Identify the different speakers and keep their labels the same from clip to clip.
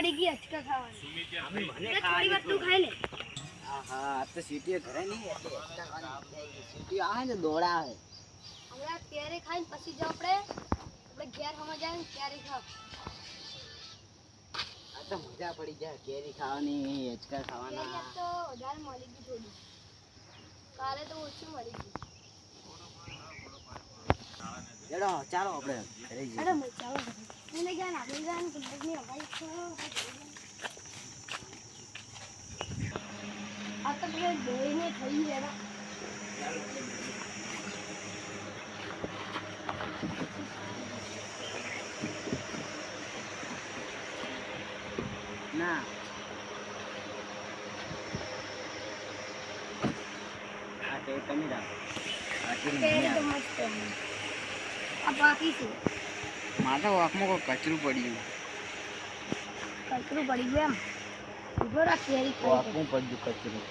Speaker 1: પડી ગઈ અચકા ખાવાની મને થોડી વાર તું ખાઈ લે
Speaker 2: આહા તો સીટી ઘરે નહીં એટલે અચકા ખાવાની સીટી આવે ને દોડા આવે
Speaker 1: હમણાં ત્યારે ખાઈને પછી જાવ આપણે ઘેર હમા જાય ને ત્યારે ખાવ
Speaker 2: આ તો મજા પડી જાય કેરી ખાવાની અચકા ખાવાના
Speaker 1: તો વધારે મળી ગઈ થોડી કાલે તો ઓછી મળી ગઈ
Speaker 2: ચલો ચાલો આપણે ઘરે જઈએ
Speaker 1: અરે ચાલો મને જ્ઞાન આપી જાન કુદરતની હવાઈ છો આ તો બે દોઈને થઈ ગયા
Speaker 2: ના આ તે તમે રાખો
Speaker 1: કેરી તો મસ્ત આ બાકી છે
Speaker 2: મારા વાકમાં કોઈ કચરું પડ્યું
Speaker 1: કચરું પડી ગયું એમ ઉભો રાખ કેરી ખાઈ
Speaker 2: વાકમાં પડ્યું કચરું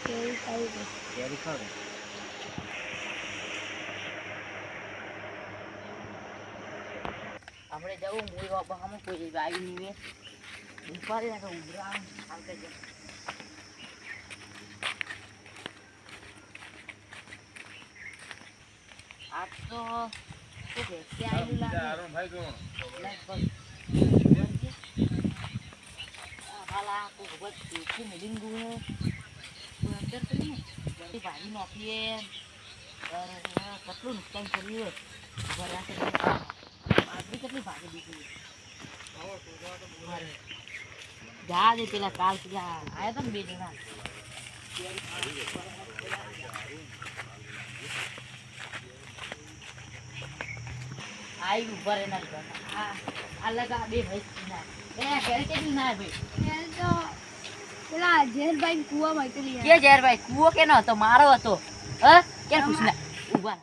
Speaker 1: કેરી ખાઈ ગઈ
Speaker 2: કેરી ખાવ આપણે જવું મૂળ વાપવામાં કોઈ આવી નહીં ઉપાડી નાખો ઉભરા આવતે જ આ તો શું કે ક્યાં આવેલું લાગે હાલા કોઈ ભગત તીખું મિલિંગ ગુણે અંદર તો નહીં બધી ભાજી નાખીએ કેટલું નુકસાન કર્યું હોય આજની કેટલી ભાજી દીધી જા દે પેલા કાલ આયા હતા ને બે જણા આઈ ઉભા રહેના આ લગા બે ભાઈ ના ઘરે કેટલી ના ભાઈ
Speaker 1: તો પેલા ઝેરભાઈ કુવા માં કે
Speaker 2: ઝેરભાઈ કુવો કેનો હતો મારો હતો હ ક્યાં પૂછના ઉભા